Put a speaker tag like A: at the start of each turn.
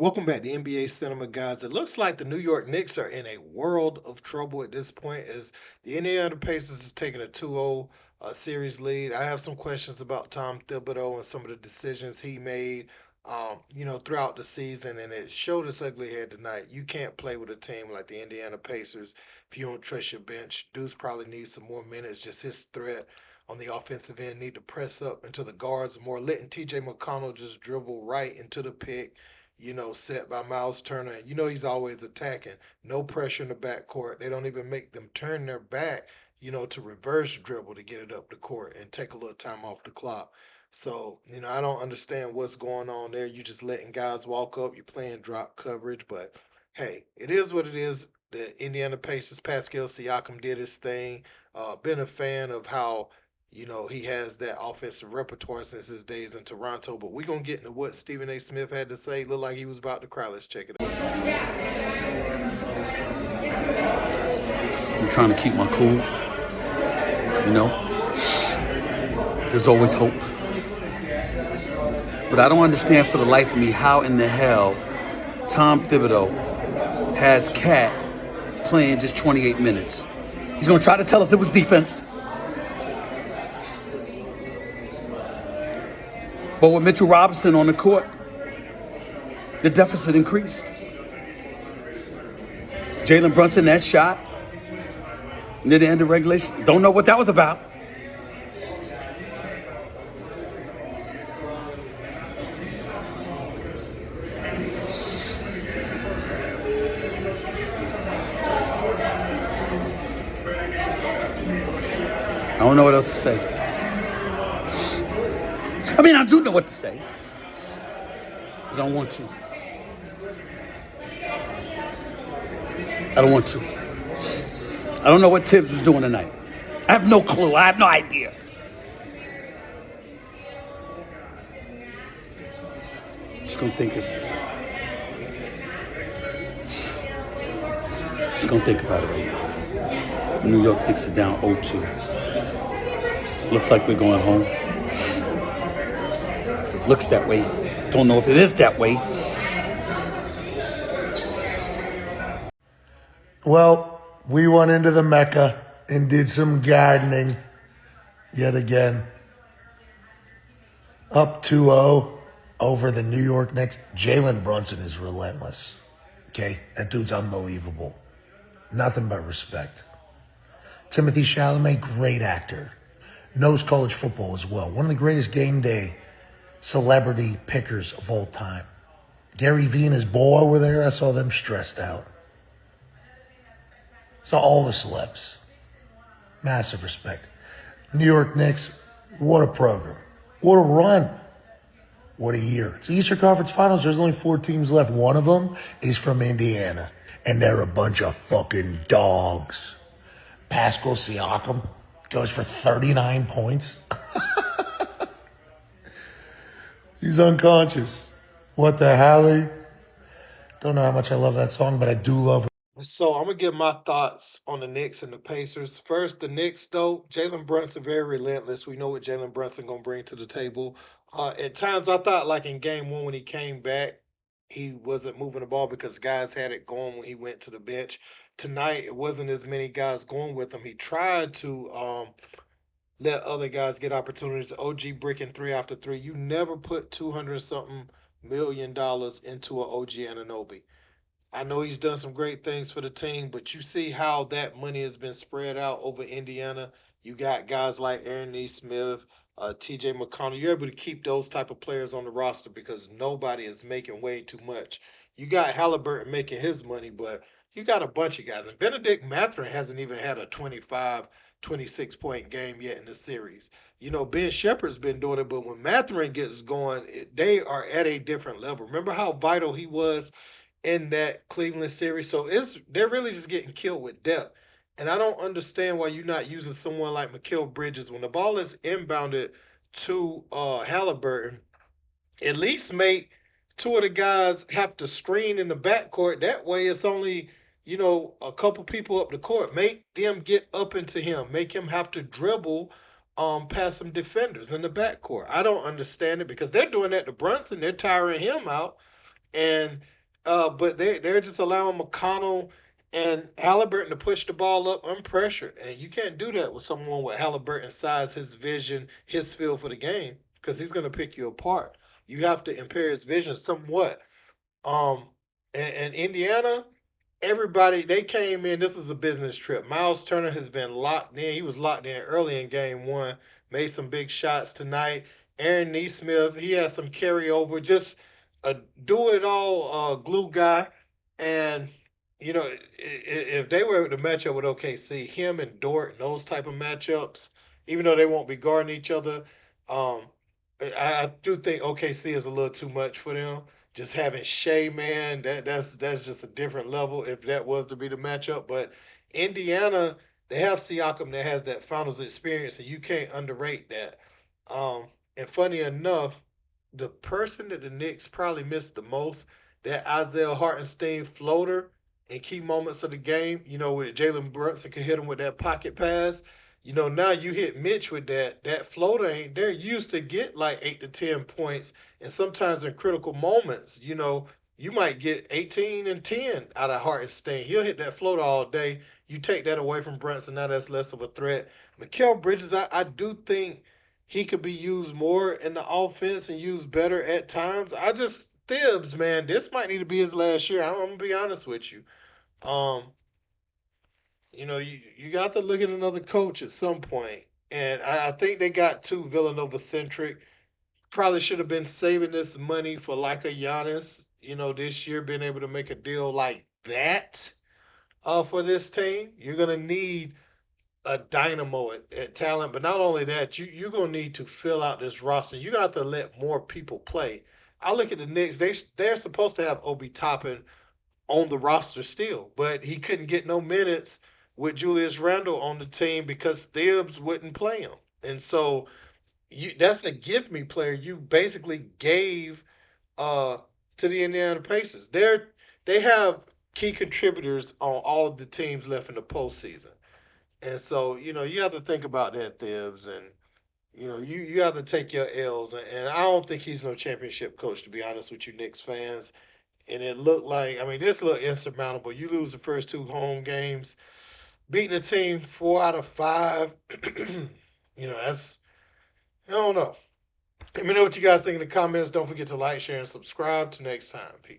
A: Welcome back to NBA Cinema, guys. It looks like the New York Knicks are in a world of trouble at this point as the Indiana Pacers is taking a 2-0 series lead. I have some questions about Tom Thibodeau and some of the decisions he made, throughout the season, and it showed its ugly head tonight. You can't play with a team like the Indiana Pacers if you don't trust your bench. Dudes probably need some more minutes. Just his threat on the offensive end need to press up into the guards more, letting TJ McConnell just dribble right into the pick, set by Miles Turner. And he's always attacking. No pressure in the backcourt. They don't even make them turn their back, to reverse dribble to get it up the court and take a little time off the clock. So, I don't understand what's going on there. You just letting guys walk up. You're playing drop coverage. But hey, it is what it is. The Indiana Pacers, Pascal Siakam did his thing. Been a fan of how he has that offensive repertoire since his days in Toronto. But we're going to get into what Stephen A. Smith had to say. Looked like he was about to cry. Let's check it out.
B: I'm trying to keep my cool. There's always hope. But I don't understand for the life of me how in the hell Tom Thibodeau has Cat playing just 28 minutes. He's going to try to tell us it was defense. But with Mitchell Robinson on the court, the deficit increased. Jalen Brunson, that shot near the end of regulation, don't know what that was about. I don't know what else to say. I mean, I do know what to say. I don't want to. I don't want to. I don't know what Tibbs was doing tonight. I have no clue. I have no idea. Just gonna think it. Just gonna think about it right now. New York Knicks are down 0-2. Looks like we're going home. Looks that way. Don't know if it is that way.
C: Well, we went into the Mecca and did some gardening yet again. Up 2-0 over the New York Knicks. Jalen Brunson is relentless. Okay? That dude's unbelievable. Nothing but respect. Timothy Chalamet, great actor. Knows college football as well. One of the greatest game day celebrity pickers of all time. Gary Vee and his boy were there. I saw them stressed out. Saw all the celebs. Massive respect. New York Knicks, what a program. What a run. What a year. It's the Eastern Conference Finals. There's only 4 teams left. One of them is from Indiana. And they're a bunch of fucking dogs. Pascal Siakam goes for 39 points. He's unconscious. What the hell? Don't know how much I love that song, but I do love it.
A: So I'm gonna give my thoughts on the Knicks and the Pacers. First, the Knicks, though, Jalen Brunson very relentless. We know what Jalen Brunson gonna bring to the table. At times, I thought like in Game 1 when he came back, he wasn't moving the ball because guys had it going when he went to the bench. Tonight, it wasn't as many guys going with him. He tried to let other guys get opportunities. OG breaking 3 after 3. You never put 200 something $1 million into an OG Anunoby. I know he's done some great things for the team, but you see how that money has been spread out over Indiana. You got guys like Aaron Nesmith, TJ McConnell. You're able to keep those type of players on the roster because nobody is making way too much. You got Halliburton making his money, but you got a bunch of guys. And Benedict Mathurin hasn't even had a 25, 26-point game yet in the series. Ben Shepherd's been doing it, but when Mathurin gets going, they are at a different level. Remember how vital he was in that Cleveland series. So they're really just getting killed with depth. And I don't understand why you're not using someone like Mikal Bridges when the ball is inbounded to Halliburton. At least make 2 of the guys have to screen in the backcourt. That way it's only, a couple people up the court. Make them get up into him. Make him have to dribble past some defenders in the backcourt. I don't understand it because they're doing that to Brunson. They're tiring him out. And but they're just allowing McConnell and Halliburton to push the ball up unpressured, and you can't do that with someone with Halliburton's size, his vision, his feel for the game, because he's going to pick you apart. You have to impair his vision somewhat. Um, and Indiana, everybody they came in. This was a business trip. Miles Turner has been locked in. He was locked in early in game one. Made some big shots tonight. Aaron Neesmith, he had some carryover. Just a do it all glue guy. And you know, if they were to match up with OKC, him and Dort and those type of matchups, even though they won't be guarding each other, um, I do think OKC is a little too much for them. Just having Shea, man, that's just a different level if that was to be the matchup. But Indiana, they have Siakam that has that finals experience, and you can't underrate that. And funny enough, the person that the Knicks probably missed the most, that Isaiah Hartenstein floater in key moments of the game, where Jalen Brunson could hit him with that pocket pass. Now you hit Mitch with that floater ain't there. You used to get like 8 to 10 points, and sometimes in critical moments, you might get 18 and 10 out of Hartenstein. He'll hit that floater all day. You take that away from Brunson, now that's less of a threat. Mikal Bridges, I do think he could be used more in the offense and used better at times. I just Thibs, man, this might need to be his last year. I'm gonna be honest with you. Um, you got to look at another coach at some point. And I think they got too Villanova centric. Probably should have been saving this money for like a Giannis, this year, being able to make a deal like that for this team. You're gonna need a dynamo at talent, but not only that, you're gonna need to fill out this roster. You got to let more people play. I look at the Knicks; they're supposed to have Obi Toppin on the roster still, but he couldn't get no minutes with Julius Randle on the team because Thibs wouldn't play him. And so that's a give me player you basically gave uh, to the Indiana Pacers. They have key contributors on all of the teams left in the postseason. And so, you have to think about that, Thibs, and you have to take your L's. And I don't think he's no championship coach, to be honest with you, Knicks fans. And it looked like, I mean, this looked insurmountable. You lose the first two home games, beating a team 4 out of 5. That's, I don't know. Let me know what you guys think in the comments. Don't forget to like, share, and subscribe. Till next time. Peace.